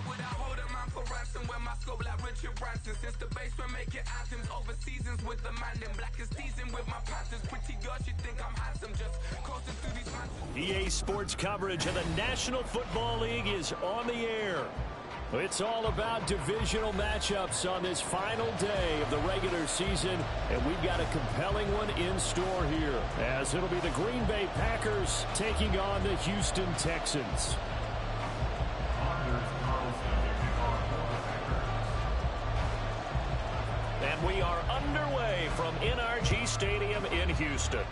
would I hold a man for ransom when my scope like Richard Branson? Since the basement making anthems over seasons with the man, then black is season with my Panthers. Pretty girls, you think I'm handsome, just coasting through these mountains. EA Sports coverage of the National Football League is on the air. It's all about divisional matchups on this final day of the regular season, and we've got a compelling one in store here, as it'll be the Green Bay Packers taking on the Houston Texans. And we are underway from NRG Stadium in Houston.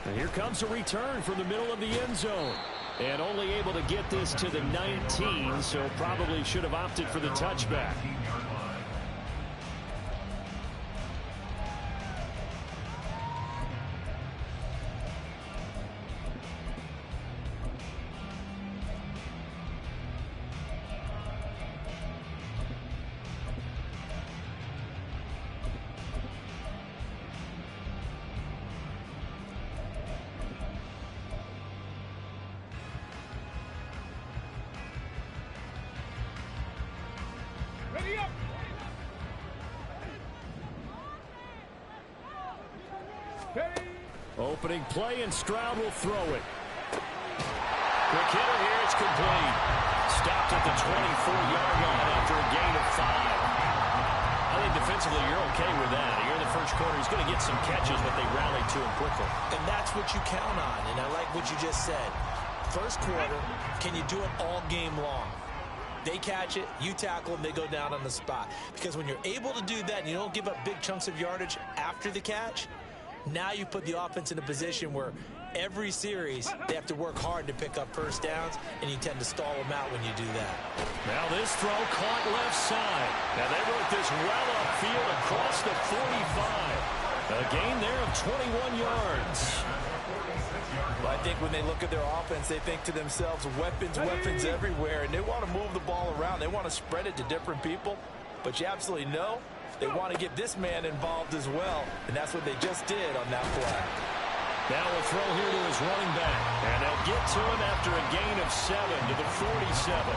And here comes a return from the middle of the end zone. And only able to get this to the 19, so probably should have opted for the touchback. Opening play, and Stroud will throw it. Quick hitter here, it's complete. Stopped at the 24-yard line after a gain of 5. I think defensively you're okay with that. Here in the first quarter, he's going to get some catches, but they rallied to him quickly. And that's what you count on, and I like what you just said. First quarter, can you do it all game long? They catch it, you tackle them, they go down on the spot. Because when you're able to do that and you don't give up big chunks of yardage after the catch, now you put the offense in a position where every series they have to work hard to pick up first downs, and you tend to stall them out when you do that. Now this throw caught left side. Now they wrote this well upfield across the 45. A gain there of 21 yards. Well, I think when they look at their offense, they think to themselves, weapons everywhere, and they want to move the ball around. They want to spread it to different people, but you absolutely know they want to get this man involved as well, and that's what they just did on that play. Now a throw here to his running back, and they'll get to him after a gain of 7 to the 47.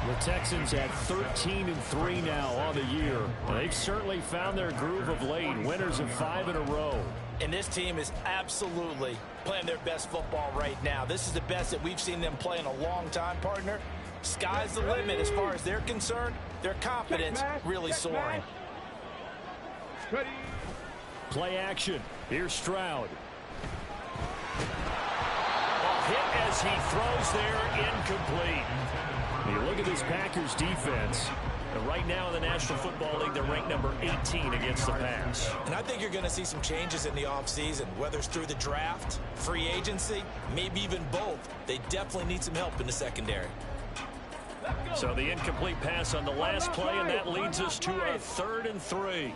The Texans at 13-3 now on the year. They've certainly found their groove of late, winners of 5 in a row. And this team is absolutely playing their best football right now. This is the best that we've seen them play in a long time, partner. Sky's the limit as far as they're concerned. Their confidence really soaring. Play action. Here's Stroud. A hit as he throws there, incomplete. You look at this Packers defense. And right now in the National Football League, they're ranked number 18 against the pass. And I think you're going to see some changes in the offseason, whether it's through the draft, free agency, maybe even both. They definitely need some help in the secondary. So the incomplete pass on the last play, and that leads us to a 3rd and 3.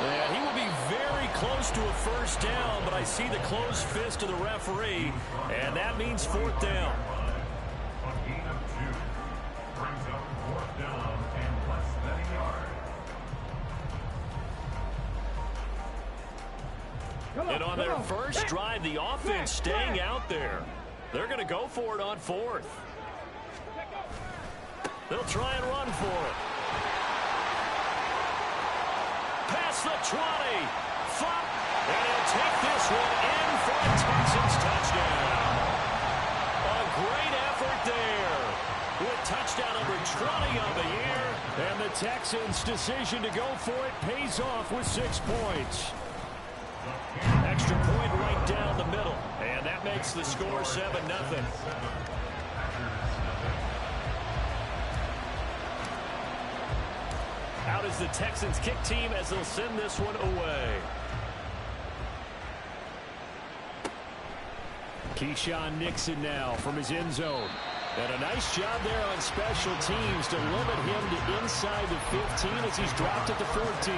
And he will be very close to a first down, but I see the closed fist of the referee, and that means 4th down. A gain of 2 brings up 4th down and less than a yard. And on their first drive, the offense staying out there. They're going to go for it on 4th. They'll try and run for it. Past the 20. Flop. And he'll take this one in for a Texans touchdown. A great effort there. With touchdown number 20 on the year. And the Texans' decision to go for it pays off with 6 points. Extra point right down the middle. And that makes the score 7-0. Out is the Texans kick team as they'll send this one away. Keyshawn Nixon now from his end zone. And a nice job there on special teams to limit him to inside the 15 as he's dropped at the 14.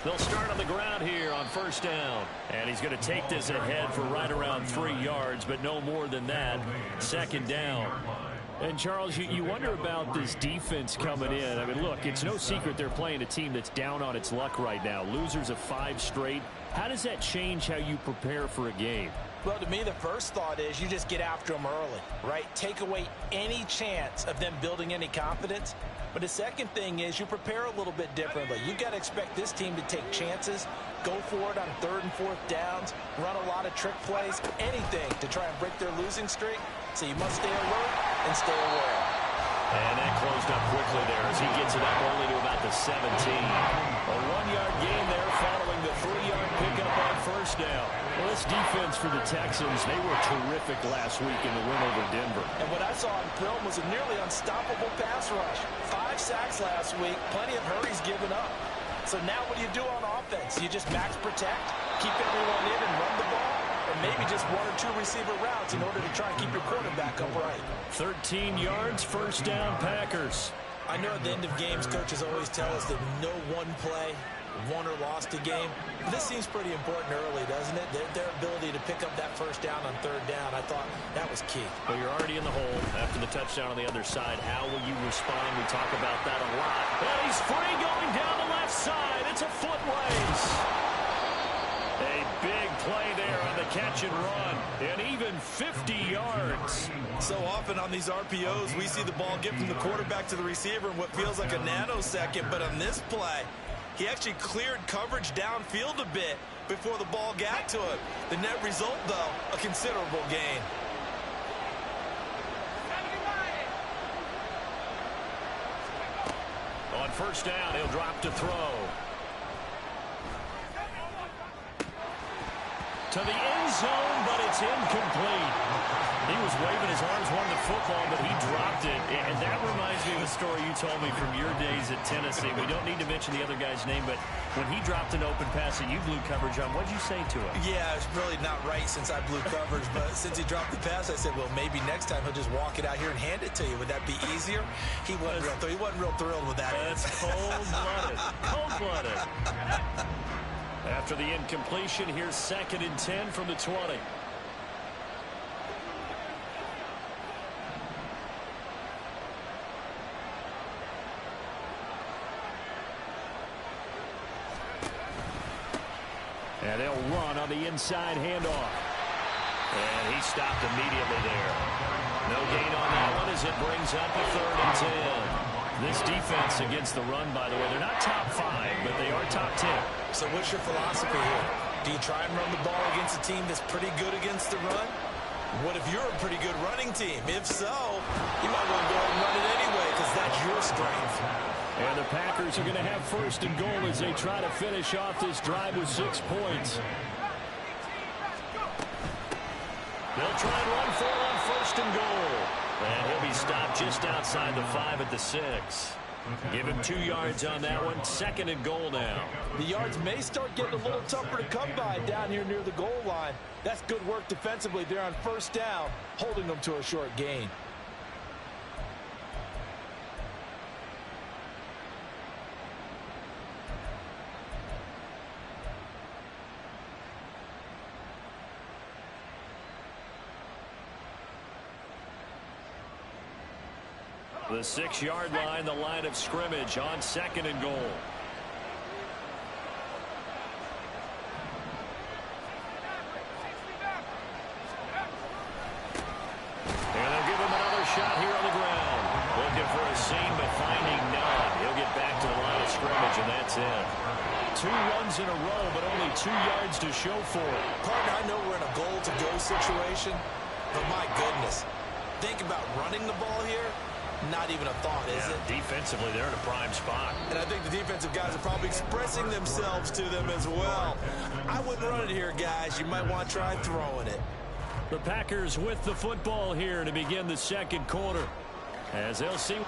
They'll start on the ground here on first down. And he's going to take this ahead for right around 3 yards, but no more than that. Second down. And, Charles, you wonder about this defense coming in. I mean, look, it's no secret they're playing a team that's down on its luck right now. Losers of 5 straight. How does that change how you prepare for a game? Well, to me, the first thought is you just get after them early, right? Take away any chance of them building any confidence. But the second thing is you prepare a little bit differently. You've got to expect this team to take chances, go for it on 3rd and 4th downs, run a lot of trick plays, anything to try and break their losing streak. So you must stay alert and stay aware. And that closed up quickly there as he gets it up only to about the 17. A 1-yard gain there following the 3-yard pickup on first down. Well, this defense for the Texans, they were terrific last week in the win over Denver. And what I saw on film was a nearly unstoppable pass rush. 5 sacks last week, plenty of hurries given up. So now what do you do on offense? You just max protect, keep everyone in and run the ball? Or maybe just 1 or 2 receiver routes in order to try and keep your quarterback upright. 13 yards, first down, Packers. I know at the end of games, coaches always tell us that no one play won or lost a game. But this seems pretty important early, doesn't it? Their ability to pick up that first down on 3rd down, I thought that was key. Well, you're already in the hole after the touchdown on the other side. How will you respond? We talk about that a lot. And he's free going down the left side. It's a foot race. A big play there on the catch and run, and even 50 yards. So often on these RPOs, we see the ball get from the quarterback to the receiver in what feels like a nanosecond, but on this play, he actually cleared coverage downfield a bit before the ball got to him. The net result, though, a considerable gain. On first down, he'll drop to throw. To the end zone, but it's incomplete. He was waving his arms, wanting the football, but he dropped it. And that reminds me of a story you told me from your days at Tennessee. We don't need to mention the other guy's name, but when he dropped an open pass that you blew coverage on, what did you say to him? Yeah, it's really not right since I blew coverage, but since he dropped the pass, I said, well, maybe next time he'll just walk it out here and hand it to you. Would that be easier? He wasn't real thrilled with that. That's cold-blooded. Cold-blooded. After the incompletion, here's 2nd and 10 from the 20. And they'll run on the inside handoff. And he stopped immediately there. No gain on that one as it brings up a 3rd and 10. This defense against the run, by the way, they're not top 5, but they are top 10. So what's your philosophy here? Do you try and run the ball against a team that's pretty good against the run? What if you're a pretty good running team? If so, you might want to go ahead and run it anyway because that's your strength. And the Packers are going to have 1st and goal as they try to finish off this drive with 6 points. They'll try and run for it on 1st and goal. And he'll be stopped just outside the 5 at the 6. Give him 2 yards on that one. 2nd and goal now. The yards may start getting a little tougher to come by down here near the goal line. That's good work defensively there on 1st down, holding them to a short gain. The 6-yard line, the line of scrimmage on 2nd and goal. And they'll give him another shot here on the ground. Looking for a seam, but finding none. He'll get back to the line of scrimmage, and that's it. 2 runs in a row, but only 2 yards to show for it. Partner, I know we're in a goal-to-go situation, but my goodness, think about running the ball here. Not even a thought, is it? Defensively, they're in a prime spot. And I think the defensive guys are probably expressing themselves to them as well. I wouldn't run it here, guys. You might want to try throwing it. The Packers with the football here to begin the 2nd quarter. As they'll see.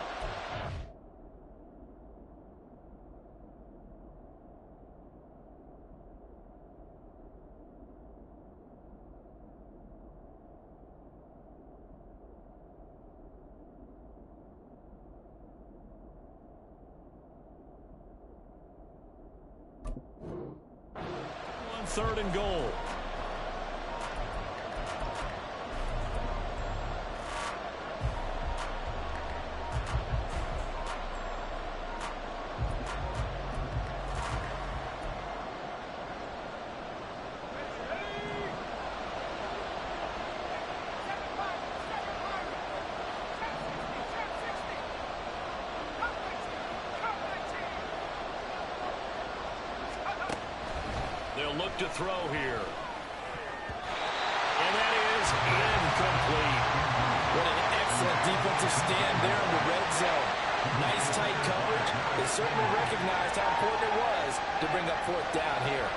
3rd and goal. They'll look to throw here. And that is incomplete. What an excellent defensive stand there in the red zone. Nice tight coverage. They certainly recognized how important it was to bring up 4th down here.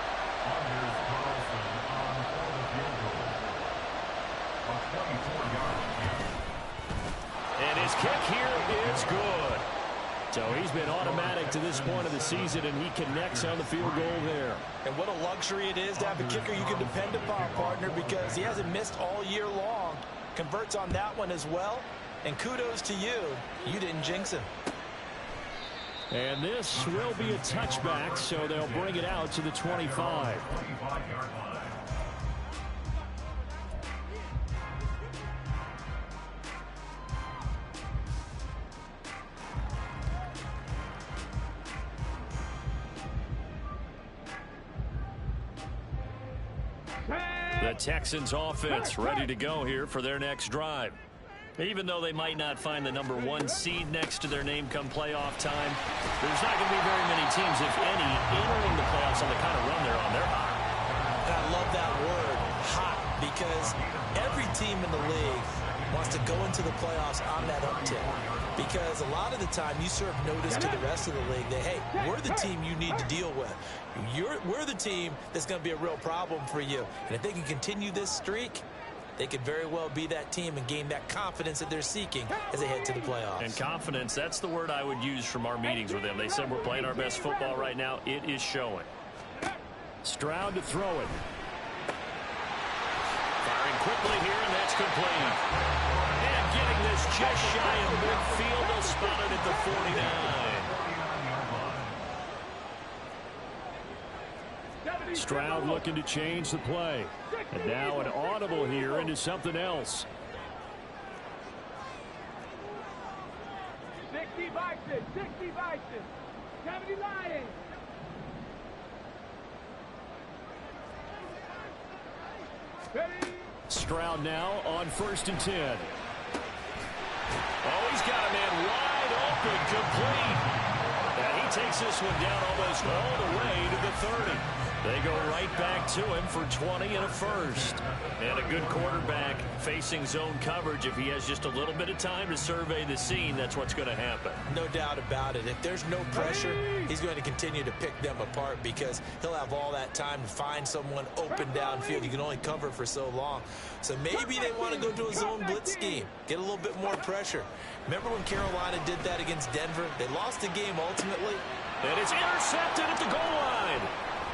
Anders Carlson on for the field goal. A 24-yard kick. And his kick here is good. So he's been automatic to this point of the season, and he connects on the field goal there. And what a luxury it is to have a kicker you can depend upon, partner, because he hasn't missed all year long. Converts on that one as well. And kudos to you. You didn't jinx him. And this will be a touchback, so they'll bring it out to the 25. 25-yard line. The Texans offense ready to go here for their next drive. Even though they might not find the #1 seed next to their name come playoff time, there's not going to be very many teams, if any, entering the playoffs on the kind of run they're on. They're hot. I love that word, hot, because every team in the league wants to go into the playoffs on that uptick. Because a lot of the time you serve notice to the rest of the league that, hey, we're the team you need to deal with. We're the team that's going to be a real problem for you. And if they can continue this streak, they could very well be that team and gain that confidence that they're seeking as they head to the playoffs. And confidence, that's the word I would use from our meetings with them. They said we're playing our best football right now. It is showing. Stroud to throw it. Firing quickly here, and that's complete. And getting this just shy of midfield. They'll spot it at the 49. Stroud looking to change the play. And now an audible here into something else. 60 Vikings, 60 Vikings, 70 Lions. Stroud now on 1st and 10. Oh, he's got a man wide open, complete. And he takes this one down almost all the way to the 30. They go right back to him for 20 and a first. And a good quarterback facing zone coverage. If he has just a little bit of time to survey the scene, that's what's going to happen. No doubt about it. If there's no pressure, he's going to continue to pick them apart because he'll have all that time to find someone open downfield. You can only cover for so long. So maybe they want to go to a zone blitz scheme, get a little bit more pressure. Remember when Carolina did that against Denver? They lost the game ultimately. And it's intercepted at the goal line.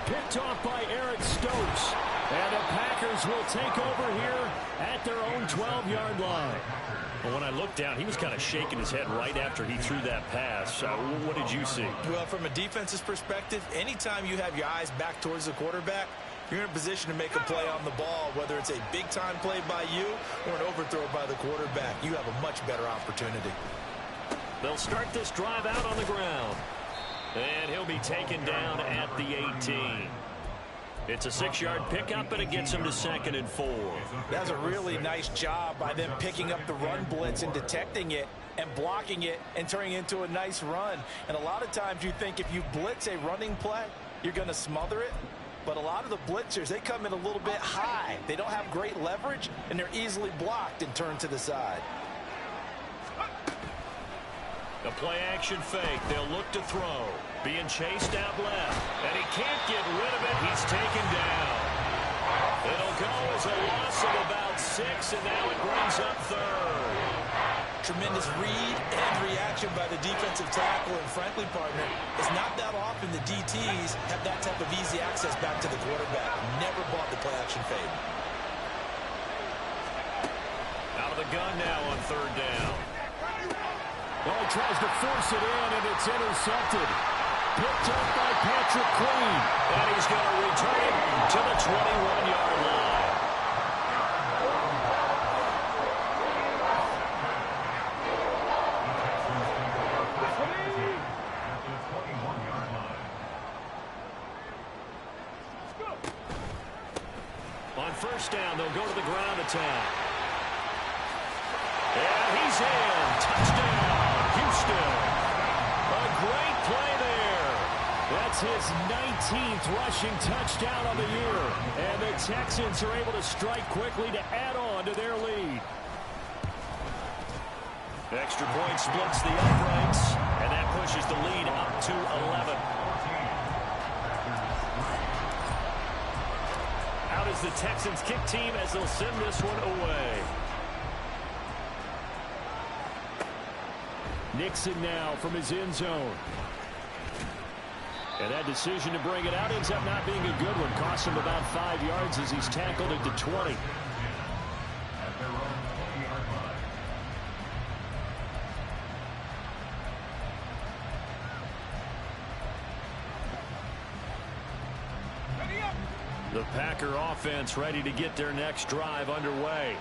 Picked off by Eric Stokes. And the Packers will take over here at their own 12-yard line. Well, when I looked down, he was kind of shaking his head right after he threw that pass. What did you see? Well, from a defense's perspective, anytime you have your eyes back towards the quarterback, you're in a position to make a play on the ball, whether it's a big-time play by you or an overthrow by the quarterback. You have a much better opportunity. They'll start this drive out on the ground. And he'll be taken down at the 18. It's a 6-yard pickup, and it gets him to 2nd and 4. That's a really nice job by them picking up the run blitz and detecting it and blocking it and turning it into a nice run. And a lot of times you think if you blitz a running play, you're going to smother it. But a lot of the blitzers, they come in a little bit high. They don't have great leverage, and they're easily blocked and turned to the side. The play-action fake. They'll look to throw. Being chased out left. And he can't get rid of it. He's taken down. It'll go as a loss of about 6, and now it brings up 3rd. Tremendous read and reaction by the defensive tackle. And frankly, partner, it's not that often the DTs have that type of easy access back to the quarterback. Never bought the play-action fake. Out of the gun now on 3rd down. Well, he tries to force it in, and it's intercepted. picked up by Patrick Queen. And he's going to return it to the 21-yard line. On first down, they'll go to the ground attack. And he's in. Touchdown, Houston. A great play there. That's his 19th rushing touchdown of the year. And the Texans are able to strike quickly to add on to their lead. Extra point splits the uprights, and that pushes the lead up to 11. Out is the Texans kick team as they'll send this one away. Nixon now from his end zone. And that decision to bring it out ends up not being a good one. Costs him about 5 yards as he's tackled at the 20. The Packer offense ready to get their next drive underway.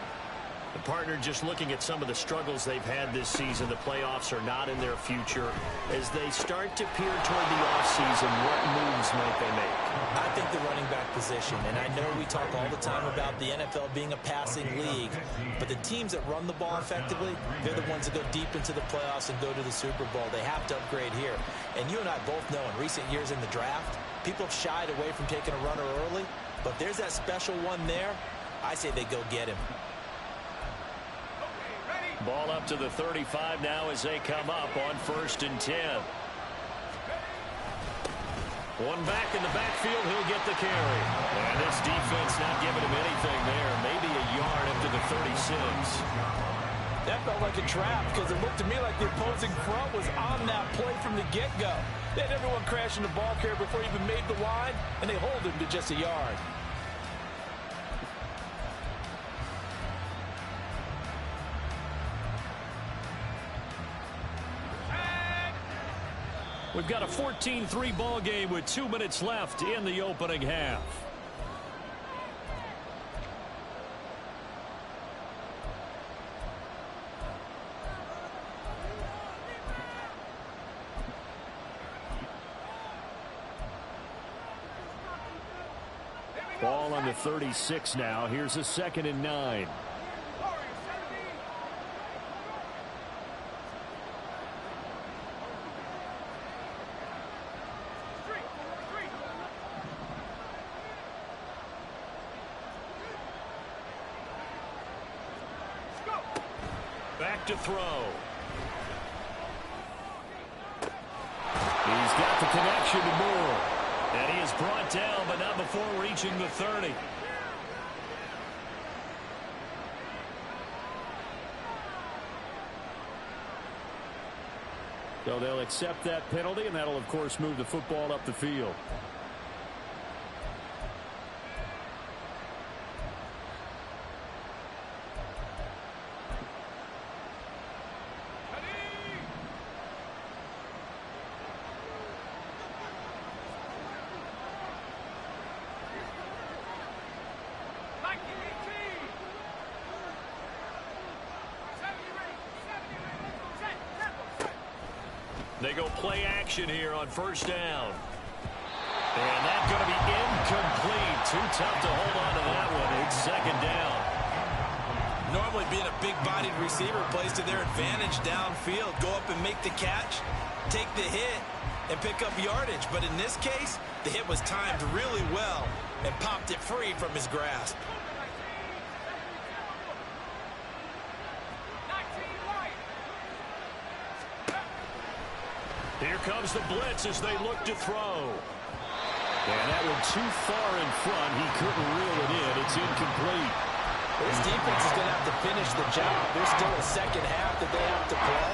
The partner just looking at some of the struggles they've had this season. The playoffs are not in their future. As they start to peer toward the offseason, what moves might they make? I think the running back position, and I know we talk all the time about the NFL being a passing league, but the teams that run the ball effectively, they're the ones that go deep into the playoffs and go to the Super Bowl. They have to upgrade here. And you and I both know in recent years in the draft, people have shied away from taking a runner early, but there's that special one there. I say they go get him. Ball up to the 35 now as they come up on 1st and 10. One back in the backfield, he'll get the carry. And this defense not giving him anything there. Maybe a yard up to the 36. That felt like a trap because it looked to me like the opposing front was on that play from the get-go. They had everyone crashing the ball carrier before he even made the line, and they hold him to just a yard. We've got a 14-3 ball game with 2 minutes left in the opening half. Ball on the 36 now. Here's a 2nd and 9. Back to throw. He's got the connection to Moore. And he is brought down, but not before reaching the 30. So they'll accept that penalty, and that'll, of course, move the football up the field. They go play action here on 1st down. And that's going to be incomplete. Too tough to hold on to that one. It's 2nd down. Normally being a big-bodied receiver plays to their advantage downfield. Go up and make the catch, take the hit, and pick up yardage. But in this case, the hit was timed really well and popped it free from his grasp. Here comes the blitz as they look to throw. And that one too far in front. He couldn't reel it in. It's incomplete. This defense is going to have to finish the job. There's still a second half that they have to play.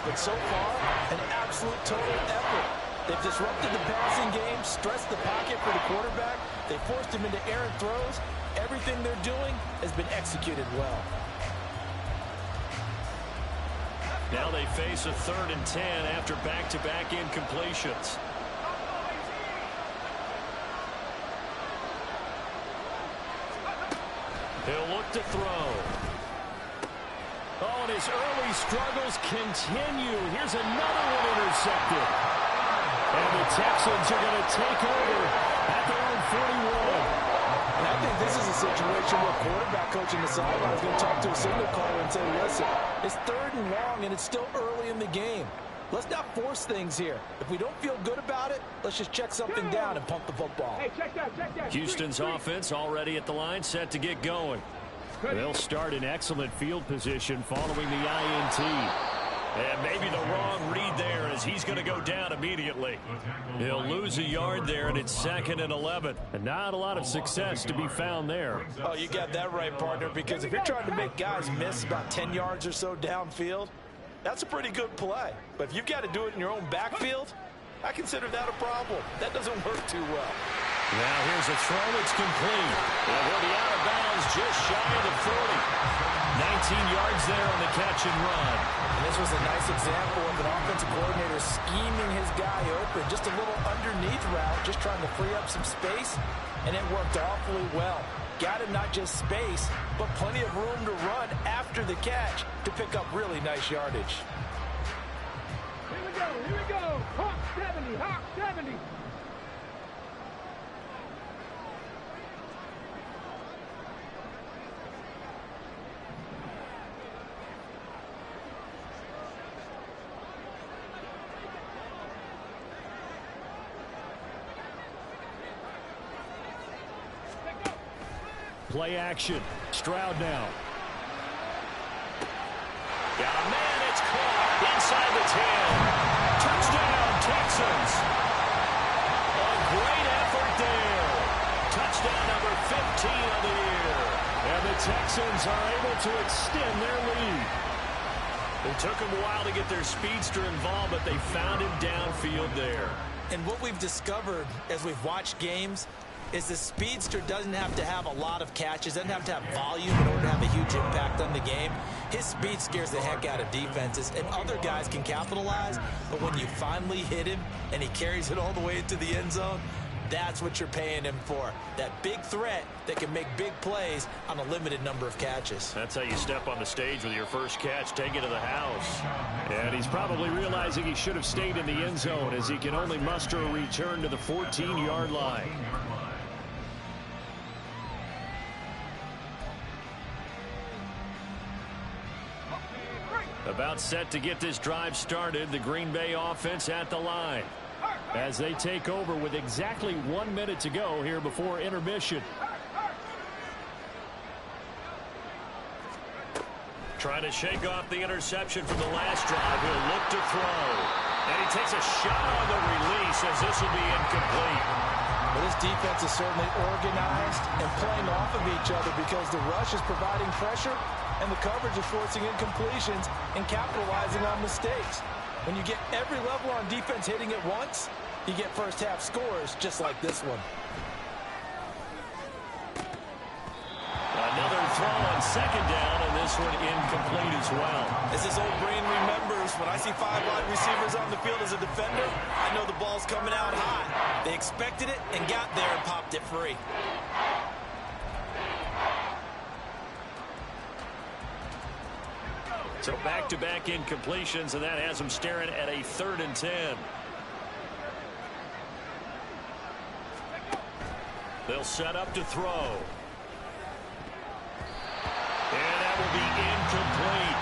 But so far, an absolute total effort. They've disrupted the passing game, stressed the pocket for the quarterback. They forced him into errant throws. Everything they're doing has been executed well. Now they face a 3rd and 10 after back-to-back incompletions. to throw. Oh, and his early struggles continue. Here's another one intercepted. And the Texans are going to take over at their own 41. And I think this is a situation where quarterback coach in the sideline is going to talk to a signal caller and say, listen, it's 3rd and long and it's still early in the game. Let's not force things here. If we don't feel good about it, let's just check something down and pump the football. Hey, check that. Houston's offense already at the line, set to get going. They'll start in excellent field position following the INT. And maybe the wrong read there as he's going to go down immediately. He'll lose a yard there, and it's 2nd and 11. And not a lot of success to be found there. Oh, you got that right, partner, because if you're trying to make guys miss about 10 yards or so downfield, that's a pretty good play. But if you've got to do it in your own backfield, I consider that a problem. That doesn't work too well. Now here's a throw that's complete. And we'll be out of bounds just shy of the 40. 19 yards there on the catch and run. And this was a nice example of an offensive coordinator scheming his guy open. Just a little underneath route, just trying to free up some space. And it worked awfully well. Got him not just space, but plenty of room to run after the catch to pick up really nice yardage. Here we go. Hawk 70. Play action. Stroud now. Got a man. It's caught inside the 10. Touchdown, Texans. A great effort there. Touchdown number 15 of the year. And the Texans are able to extend their lead. It took them a while to get their speedster involved, but they found him downfield there. And what we've discovered as we've watched games is the speedster doesn't have to have a lot of catches, doesn't have to have volume in order to have a huge impact on the game. His speed scares the heck out of defenses, and other guys can capitalize, but when you finally hit him and he carries it all the way into the end zone, that's what you're paying him for. That big threat that can make big plays on a limited number of catches. That's how you step on the stage with your first catch, take it to the house. And he's probably realizing he should have stayed in the end zone as he can only muster a return to the 14-yard line. About set to get this drive started, the Green Bay offense at the line as they take over with exactly 1 minute to go here before intermission. Trying to shake off the interception from the last drive. He'll look to throw. And he takes a shot on the release as this will be incomplete. Well, this defense is certainly organized and playing off of each other because the rush is providing pressure and the coverage is forcing incompletions and capitalizing on mistakes. When you get every level on defense hitting it once, you get first half scores just like this one. Another throw on second down, and this one incomplete as well. As his old brain remembers, when I see 5 wide receivers on the field as a defender, I know the ball's coming out high. They expected it and got there and popped it free. So back-to-back incompletions, and that has them staring at a 3rd and 10. They'll set up to throw. And that will be incomplete.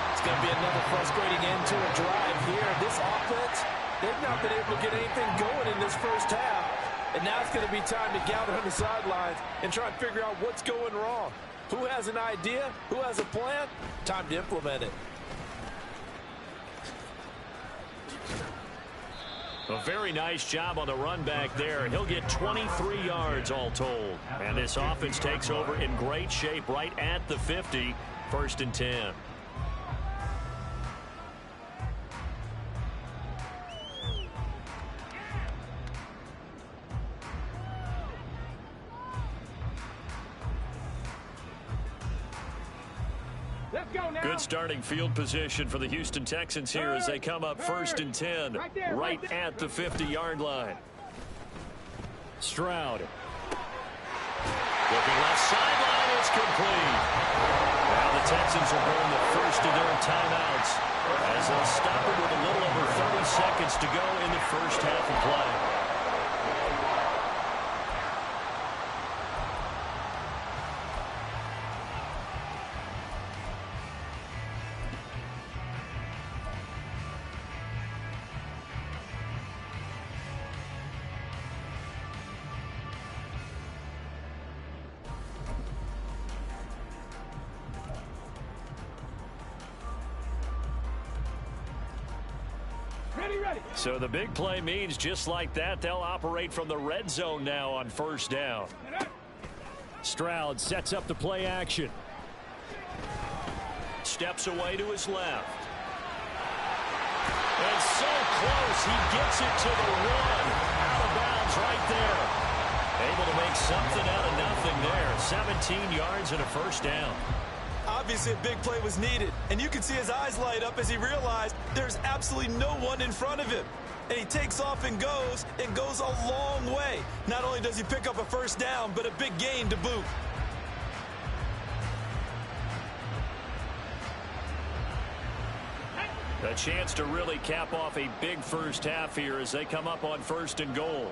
It's going to be another frustrating end to a drive here. This offense, they've not been able to get anything going in this first half. And now it's going to be time to gather on the sidelines and try and figure out what's going wrong. Who has an idea? Who has a plan? Time to implement it. A very nice job on the run back there. He'll get 23 yards all told. And this offense takes over in great shape right at the 50. 1st and 10. Good starting field position for the Houston Texans here as they come up 1st and 10 right at the 50-yard line. Stroud. Looking left sideline, it's complete. Now the Texans will burn the first of their timeouts as they'll stop it with a little over 30 seconds to go in the first half of play. So the big play means just like that, they'll operate from the red zone now on first down. Stroud sets up the play action. Steps away to his left. And so close, he gets it to the one. Out of bounds right there. Able to make something out of nothing there. 17 yards and a first down. Obviously, a big play was needed, and you can see his eyes light up as he realized there's absolutely no one in front of him. And he takes off and goes a long way. Not only does he pick up a first down, but a big gain to boot. A chance to really cap off a big first half here as they come up on first and goal.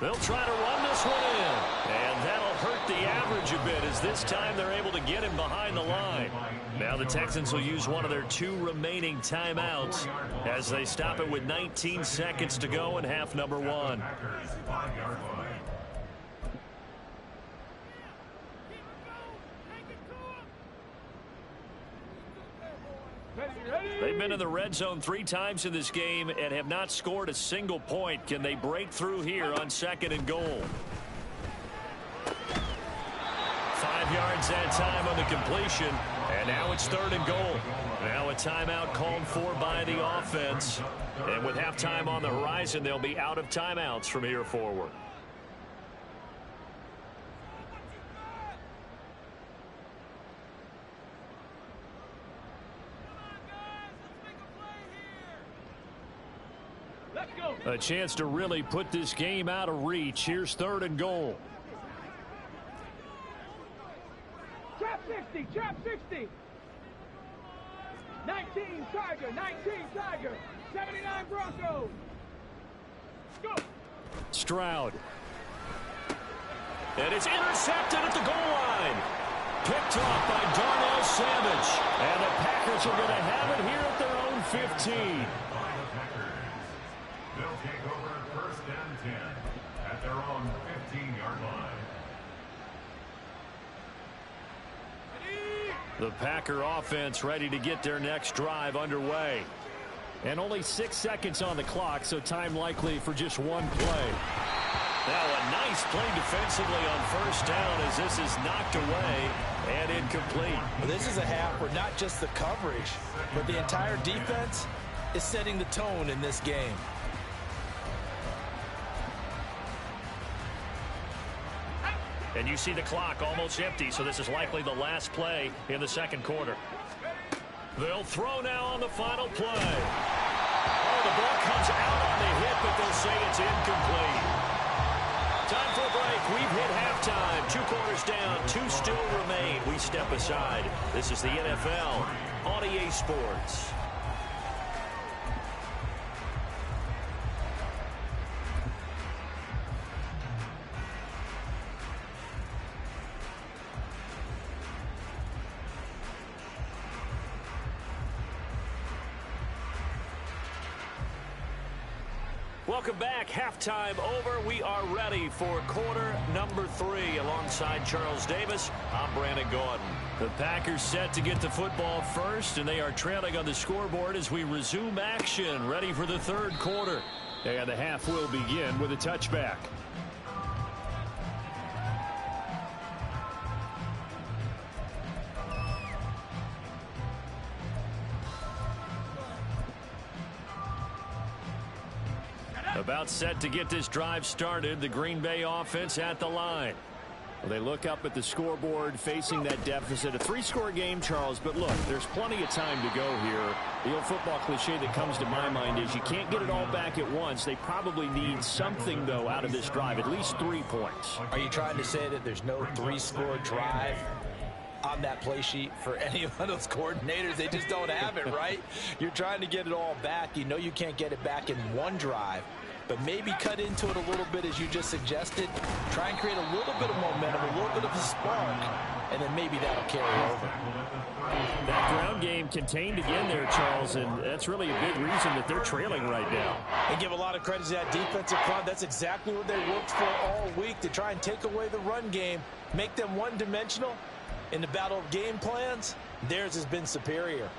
They'll try to run this one in, and that'll hurt the average a bit as this time they're able to get him behind the line. Now the Texans will use one of their 2 remaining timeouts as they stop it with 19 seconds to go in half number 1. They've been in the red zone 3 times in this game and have not scored a single point. Can they break through here on second and goal? 5 yards that time on the completion, and now it's third and goal. Now a timeout called for by the offense, and with halftime on the horizon, they'll be out of timeouts from here forward. A chance to really put this game out of reach. Here's third and goal. Trap 60, trap 60. 19 Tiger, 19 Tiger, 79 Broncos. Go. Stroud. And it's intercepted at the goal line. Picked off by Darnell Savage. And the Packers are going to have it here at their own 15. They'll take over first and 10 at their own 15-yard line. The Packer offense ready to get their next drive underway. And only 6 seconds on the clock, so time likely for just one play. Now a nice play defensively on first down as this is knocked away and incomplete. Well, this is a half where not just the coverage, but the entire defense is setting the tone in this game. And you see the clock almost empty, so this is likely the last play in the second quarter. They'll throw now on the final play. Oh, the ball comes out on the hit, but they'll say it's incomplete. Time for a break. We've hit halftime. 2 quarters down, 2 still remain. We step aside. This is the NFL on EA Sports. Welcome back. Halftime over. We are ready for quarter number 3. Alongside Charles Davis, I'm Brandon Gordon. The Packers set to get the football first, and they are trailing on the scoreboard as we resume action, ready for the third quarter. And the half will begin with a touchback. About set to get this drive started. The Green Bay offense at the line. Well, they look up at the scoreboard facing that deficit. A 3-score game, Charles, but look, there's plenty of time to go here. The old football cliche that comes to my mind is you can't get it all back at once. They probably need something, though, out of this drive, at least 3 points. Are you trying to say that there's no 3-score drive on that play sheet for any of those coordinators? They just don't have it, right? You're trying to get it all back. You know you can't get it back in one drive. But maybe cut into it a little bit, as you just suggested. Try and create a little bit of momentum, a little bit of a spark, and then maybe that'll carry over. That ground game contained again there, Charles, and that's really a big reason that they're trailing right now. And give a lot of credit to that defensive front. That's exactly what they worked for all week, to try and take away the run game, make them one-dimensional. In the battle of game plans, theirs has been superior.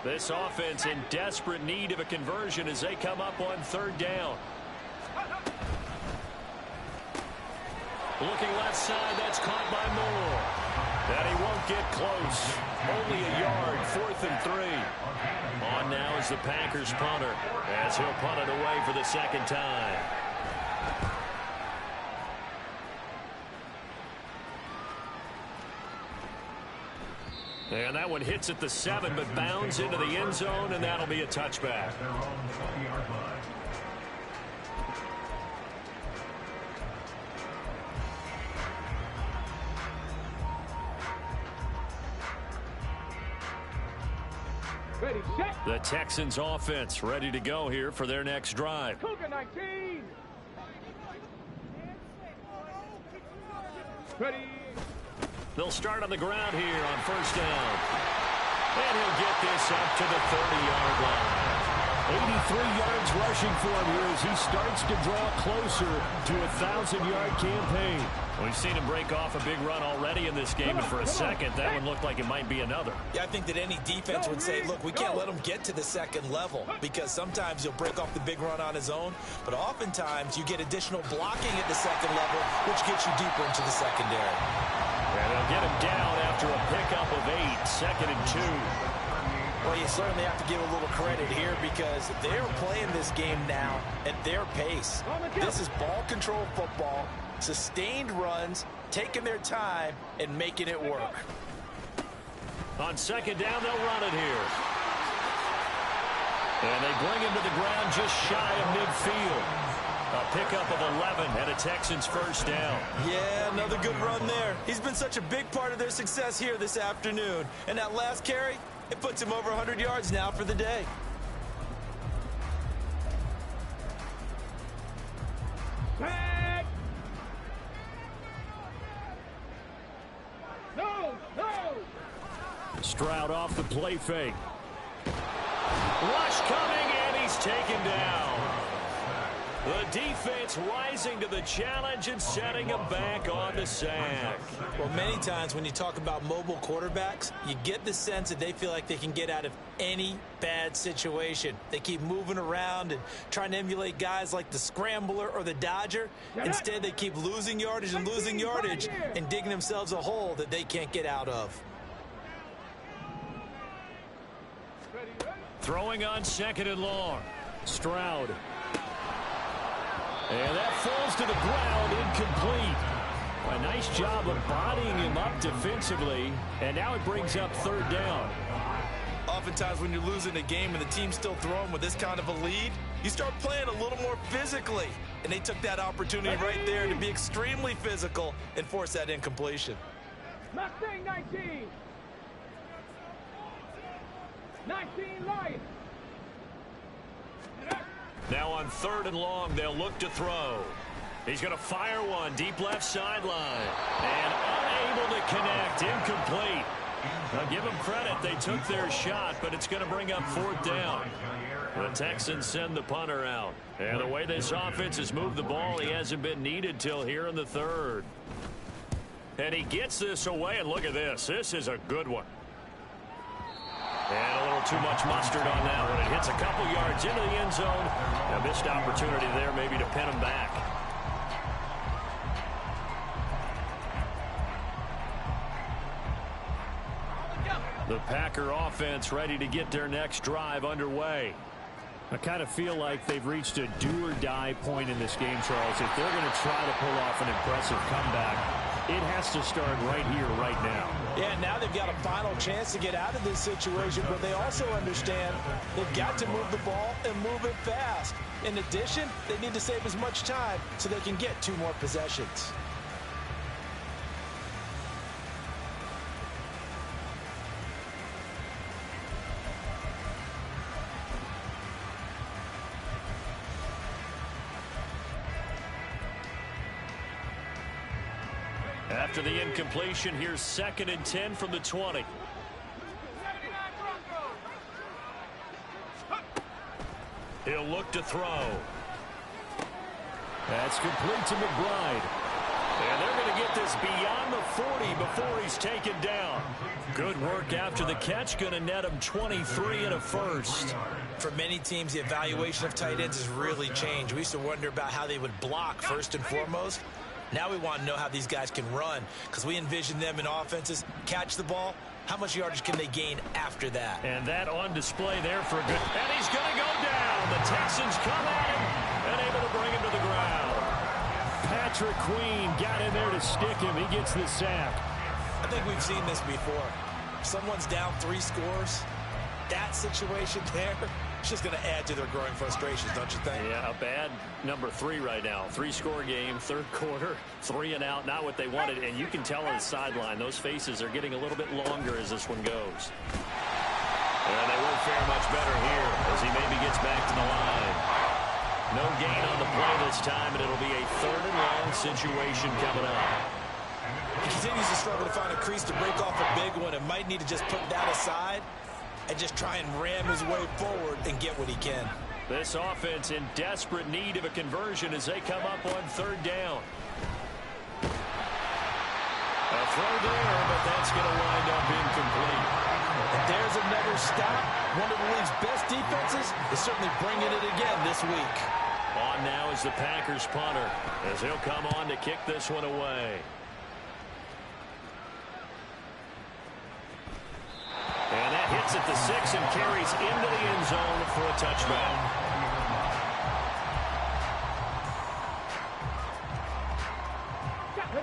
This offense in desperate need of a conversion as they come up on 3rd down. Looking left side, that's caught by Moore. And he won't get close. Only a yard, 4th and 3. On now is the Packers punter, as he'll punt it away for the 2nd time. And that one hits at the 7, but bounds into the end zone, and that'll be a touchback. Ready, set. The Texans offense ready to go here for their next drive. Cougar 19. Ready. They'll start on the ground here on 1st down. And he'll get this up to the 30-yard line. 83 yards rushing for him here as he starts to draw closer to a 1,000-yard campaign. We've seen him break off a big run already in this game, and for a second, that one looked like it might be another. Yeah, I think that any defense would say, look, we can't let him get to the 2nd level, because sometimes he'll break off the big run on his own, but oftentimes you get additional blocking at the 2nd level, which gets you deeper into the secondary. And they'll get him down after a pickup of 8, 2nd and 2. Well, you certainly have to give a little credit here, because they're playing this game now at their pace. This is ball control football, sustained runs, taking their time, and making it work. On 2nd down, they'll run it here. And they bring him to the ground just shy of midfield. A pickup of 11 and a Texans 1st down. Yeah, another good run there. He's been such a big part of their success here this afternoon. And that last carry, it puts him over 100 yards now for the day. Back. No, no. Stroud off the play fake. Rush coming, and he's taken down. The defense rising to the challenge and setting him back on the sack. Well, many times when you talk about mobile quarterbacks, you get the sense that they feel like they can get out of any bad situation. They keep moving around and trying to emulate guys like the Scrambler or the Dodger. Instead, they keep losing yardage and losing yardage and digging themselves a hole that they can't get out of. Throwing on 2nd and long. Stroud. And that falls to the ground, incomplete. A nice job of bodying him up defensively, and now it brings up 3rd down. Oftentimes when you're losing a game and the team's still throwing with this kind of a lead, you start playing a little more physically. And they took that opportunity right there to be extremely physical and force that incompletion. Mustang 19. 19 Lions. Now on 3rd and long, they'll look to throw. He's going to fire one deep left sideline. And unable to connect, incomplete. Now give them credit, they took their shot, but it's going to bring up 4th down. The Texans send the punter out. And the way this offense has moved the ball, he hasn't been needed till here in the 3rd. And he gets this away, and look at this. This is a good one. And a little too much mustard on that one. It hits a couple yards into the end zone. A missed opportunity there maybe to pin him back. The Packer offense ready to get their next drive underway. I kind of feel like they've reached a do-or-die point in this game, Charles. If they're going to try to pull off an impressive comeback, It has to start right here, right now. Yeah, now they've got a final chance to get out of this situation, but they also understand they've got to move the ball and move it fast. In addition, they need to save as much time so they can get 2 more possessions. After the incompletion, here's 2nd and 10 from the 20. He'll look to throw. That's complete to McBride. And they're going to get this beyond the 40 before he's taken down. Good work after the catch. Going to net him 23 and a first. For many teams, the evaluation of tight ends has really changed. We used to wonder about how they would block first and foremost. Now we want to know how these guys can run, because we envision them in offenses catch the ball. How much yardage can they gain after that? And that on display there for a good. And he's going to go down. The Texans come at him and able to bring him to the ground. Patrick Queen got in there to stick him. He gets the sack. I think we've seen this before. Someone's down 3 scores. That situation there, it's just going to add to their growing frustrations, don't you think? Yeah, a bad number 3 right now. 3-score game, 3rd quarter, 3 and out, not what they wanted. And you can tell on the sideline, those faces are getting a little bit longer as this one goes. And they won't fare much better here as he maybe gets back to the line. No gain on the play this time, and it'll be a 3rd and long situation coming up. He continues to struggle to find a crease to break off a big one and might need to just put that aside and just try and ram his way forward and get what he can. This offense in desperate need of a conversion as they come up on 3rd down. A throw there, but that's going to wind up incomplete. And there's another stop. One of the league's best defenses is certainly bringing it again this week. On now is the Packers punter as he'll come on to kick this one away. And that hits at the 6 and carries into the end zone for a touchback.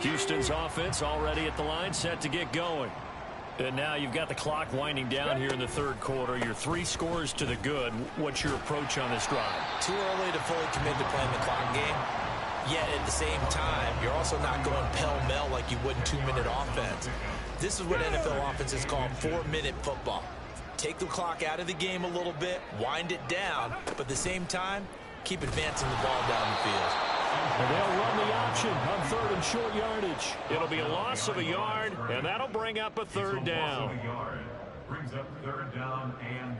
Houston's offense already at the line, set to get going. And now you've got the clock winding down here in the 3rd quarter. You're 3 scores to the good. What's your approach on this drive? Too early to fully commit to playing the clock game. Yet at the same time, you're also not going pell-mell like you would in 2-minute offense. This is what NFL offenses call 4-minute football. Take the clock out of the game a little bit, wind it down, but at the same time, keep advancing the ball down the field. And they'll run the option on 3rd and short yardage. It'll be a loss of a yard, and that'll bring up a 3rd down. Brings up 3rd down and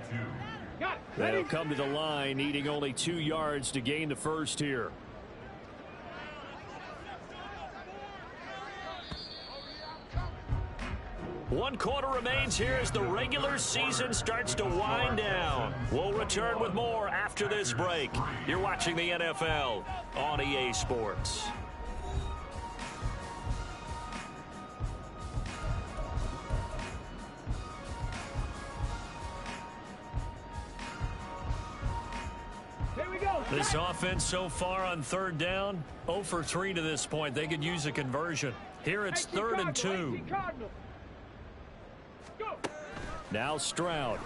2. They'll come to the line, needing only 2 yards to gain the first here. One quarter remains here as the regular season starts to wind down. We'll return with more after this break. You're watching the NFL on EA Sports. Here we go. This offense so far on 3rd down, 0 for 3 to this point. They could use a conversion. Here it's 3rd and 2. Now Stroud.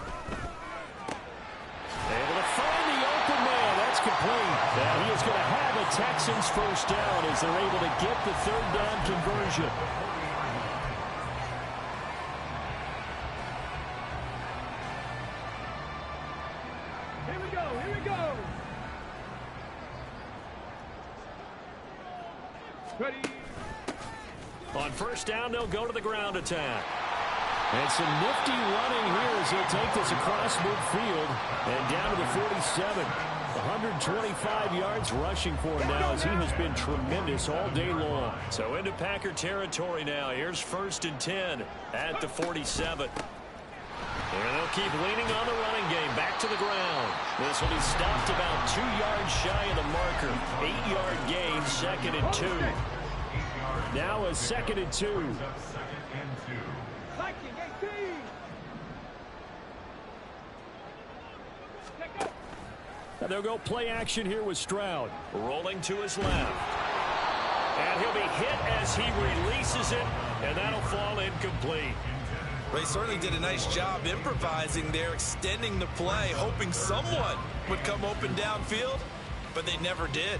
Able to find the open man. That's complete. And he is going to have a Texans first down as they're able to get the 3rd down conversion. Here we go. Here we go. Ready. On 1st down, they'll go to the ground attack. And some nifty running here as he'll take this across midfield and down to the 47. 125 yards rushing for him now as he has been tremendous all day long. So into Packer territory now. Here's 1st and 10 at the 47. And they'll keep leaning on the running game. Back to the ground. This will be stopped about 2 yards shy of the marker. 8-yard gain, 2nd and 2. Now a 2nd and 2. They'll go play action here with Stroud. Rolling to his left. And And he'll be hit as he releases it, and that'll fall incomplete. They certainly did a nice job improvising there, extending the play, hoping someone would come open downfield, but they never did.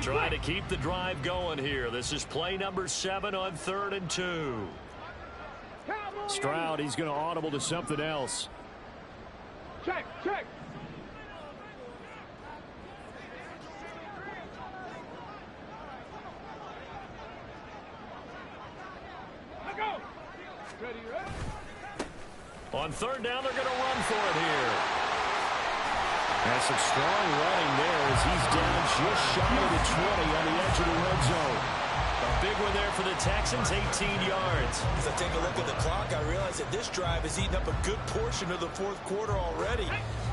Trying to keep the drive going here. This is play number 7 on 3rd and 2. Stroud, he's going to audible to something else. Check, check. Let go. Ready, ready. On 3rd down, they're going to run for it here. That's some strong running there as he's down just shy of the 20 on the edge of the red zone. A big one there for the Texans, 18 yards. As I take a look at the clock, I realize that this drive has eaten up a good portion of the 4th quarter already.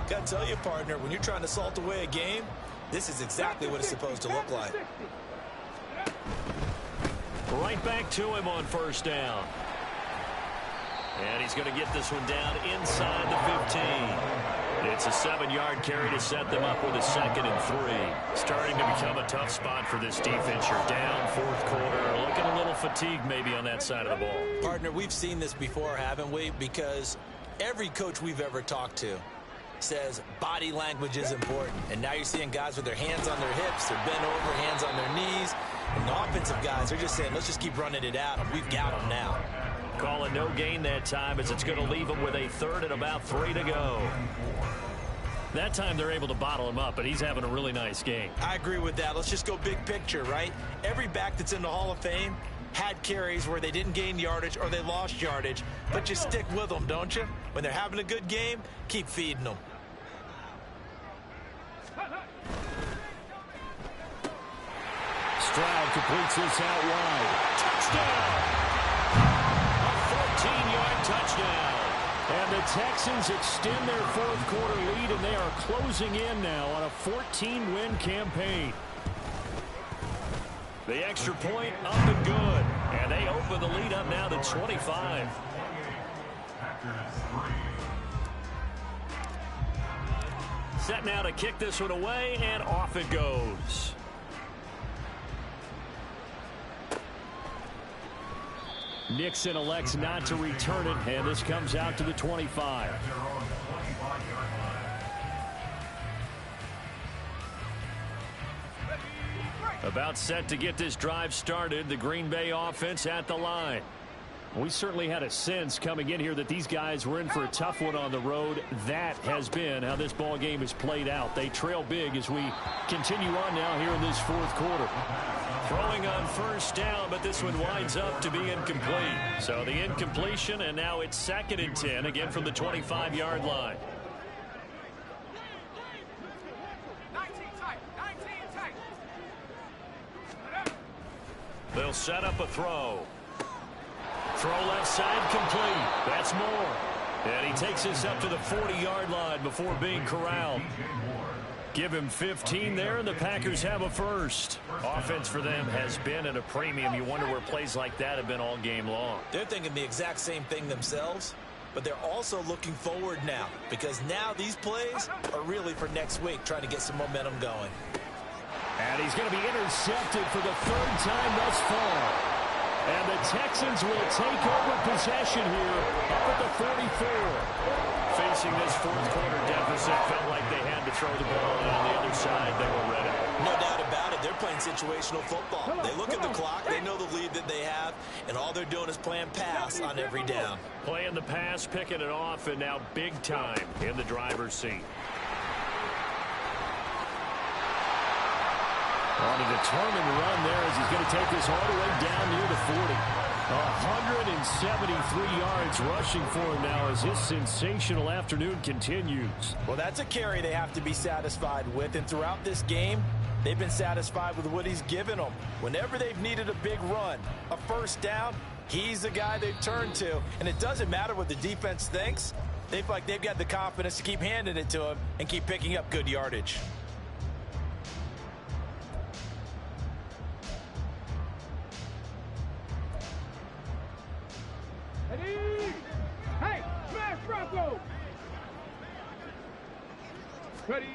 Got to tell you, partner, when you're trying to salt away a game, this is exactly what it's supposed to look like. Right back to him on 1st down. And he's going to get this one down inside the 15. It's a 7-yard carry to set them up with a 2nd and 3. Starting to become a tough spot for this defense. You're down 4th quarter. Looking a little fatigued maybe on that side of the ball. Partner, we've seen this before, haven't we? Because every coach we've ever talked to says body language is important. And now you're seeing guys with their hands on their hips, they're bent over, hands on their knees. And the offensive guys are just saying, let's just keep running it out, and we've got them now. Calling no gain that time as it's going to leave him with a 3rd and about 3 to go. That time they're able to bottle him up, but he's having a really nice game. I agree with that. Let's just go big picture, right? Every back that's in the Hall of Fame had carries where they didn't gain yardage or they lost yardage, but you stick with them, don't you? When they're having a good game, keep feeding them. Stroud completes this out wide. Touchdown! A 14-yard touchdown. And the Texans extend their 4th quarter lead, and they are closing in now on a 14-win campaign. The extra point up and good. And they open the lead up now to 25. Set now to kick this one away, and off it goes. Nixon elects not to return it, and this comes out to the 25. About set to get this drive started, the Green Bay offense at the line. We certainly had a sense coming in here that these guys were in for a tough one on the road. That has been how this ball game has played out. They trail big as we continue on now here in this 4th quarter. Throwing on 1st down, but this one winds up to be incomplete. So the incompletion, and now it's 2nd and 10, again from the 25-yard line. 19 tight. They'll set up a throw. Throw left side complete. That's Moore. And he takes this up to the 40-yard line before being corralled. Give him 15 there, and the Packers have a 1st. Offense for them has been at a premium. You wonder where plays like that have been all game long. They're thinking the exact same thing themselves, but they're also looking forward now, because now these plays are really for next week, trying to get some momentum going. And he's going to be intercepted for the 3rd time thus far. And the Texans will take over possession here up at the 44. Facing this 4th quarter deficit, felt like they had to throw the ball, and on the other side, they were ready. No doubt about it. They're playing situational football. They look at the clock, they know the lead that they have, and all they're doing is playing pass on every down. Playing the pass, picking it off, and now big time in the driver's seat. On a determined run there as he's going to take this all the way down near the 40. 173 yards rushing for him now as his sensational afternoon continues. Well, that's a carry they have to be satisfied with, and throughout this game, they've been satisfied with what he's given them. Whenever they've needed a big run, a 1st down, he's the guy they've turned to, and it doesn't matter what the defense thinks. They feel like they've got the confidence to keep handing it to him and keep picking up good yardage. Hey, smash Bronco. Ready.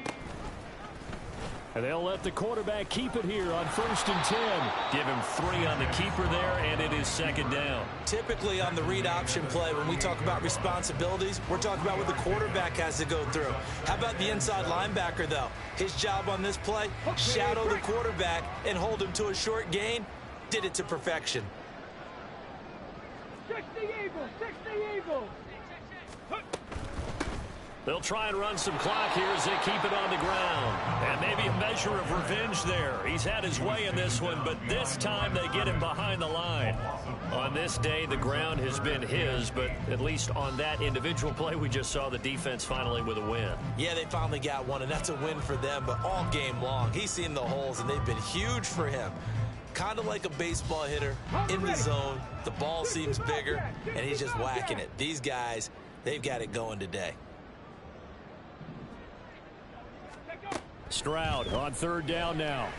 And they'll let the quarterback keep it here on 1st and 10. Give him 3 on the keeper there, and it is 2nd down. Typically on the read option play, when we talk about responsibilities, we're talking about what the quarterback has to go through. How about the inside linebacker, though? His job on this play, shadow the quarterback and hold him to a short gain. Did it to perfection. 60 Eagles, 60 Eagles. They'll try and run some clock here as they keep it on the ground. And maybe a measure of revenge there. He's had his way in this one, but this time they get him behind the line. On this day, the ground has been his, but at least on that individual play, we just saw the defense finally with a win. Yeah, they finally got one, and that's a win for them, but all game long, he's seen the holes, and they've been huge for him. Kind of like a baseball hitter in the zone. The ball seems bigger, and he's just whacking it. These guys, they've got it going today. Stroud on 3rd down now.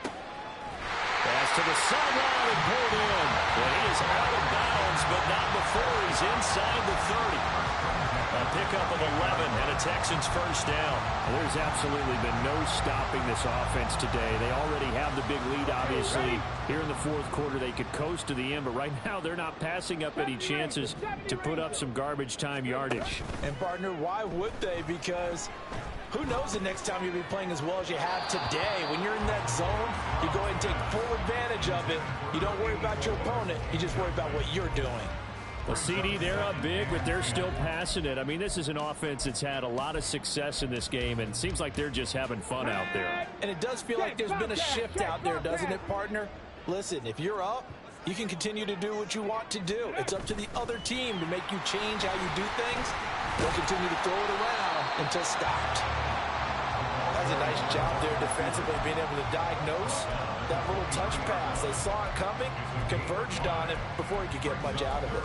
Pass to the sideline and pulled in. Well, he is out of bounds, but not before he's inside the 30. A pickup of 11 and a Texans 1st down. Well, there's absolutely been no stopping this offense today. They already have the big lead, obviously. Here in the 4th quarter, they could coast to the end, but right now they're not passing up any chances to put up some garbage time yardage. And, partner, why would they? Because who knows the next time you'll be playing as well as you have today. When you're in that zone, you go ahead and take full advantage of it. You don't worry about your opponent. You just worry about what you're doing. Well, CD, they're up big, but they're still passing it. I mean, this is an offense that's had a lot of success in this game, and it seems like they're just having fun out there. And it does feel like there's been a shift out there, doesn't it, partner? Listen, if you're up, you can continue to do what you want to do. It's up to the other team to make you change how you do things. They'll continue to throw it around until stopped. That's a nice job there defensively, being able to diagnose that little touch pass. They saw it coming, converged on it before he could get much out of it.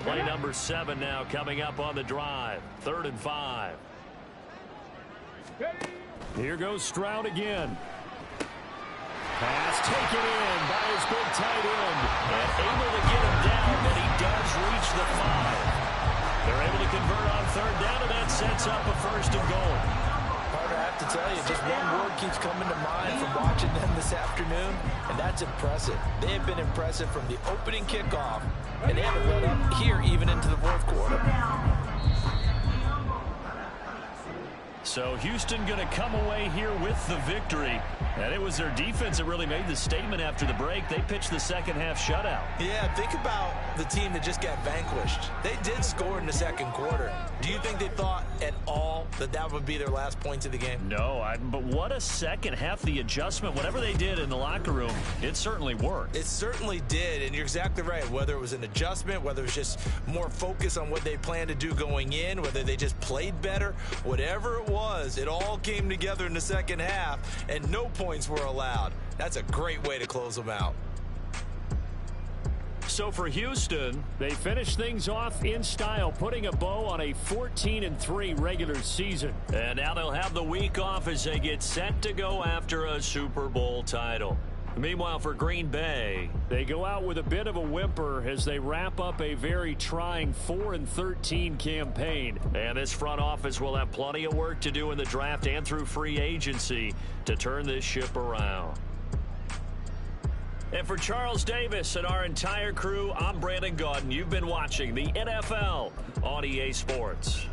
Play number 7 now coming up on the drive. 3rd and 5. Here goes Stroud again. Pass taken in by his big tight end. And able to get him down, but he does reach the 5. They're able to convert on 3rd down, and that sets up a 1st and goal. Partner, I have to tell you, just one word keeps coming to mind from watching them this afternoon, and that's impressive. They have been impressive from the opening kickoff, and they haven't let up here even into the 4th quarter. So Houston going to come away here with the victory. And it was their defense that really made the statement after the break. They pitched the second half shutout. Yeah, think about the team that just got vanquished. They did score in the 2nd quarter. Do you think they thought at all that that would be their last points of the game? No, but what a second half. The adjustment, whatever they did in the locker room, it certainly worked. It certainly did, and you're exactly right. Whether it was an adjustment, whether it was just more focus on what they planned to do going in, whether they just played better, whatever it was, it all came together in the second half, and no points were allowed. That's a great way to close them out. So for Houston, they finished things off in style, putting a bow on a 14-3 regular season. And now they'll have the week off as they get set to go after a Super Bowl title. Meanwhile, for Green Bay, they go out with a bit of a whimper as they wrap up a very trying 4-13 campaign. And this front office will have plenty of work to do in the draft and through free agency to turn this ship around. And for Charles Davis and our entire crew, I'm Brandon Gaudin. You've been watching the NFL on EA Sports.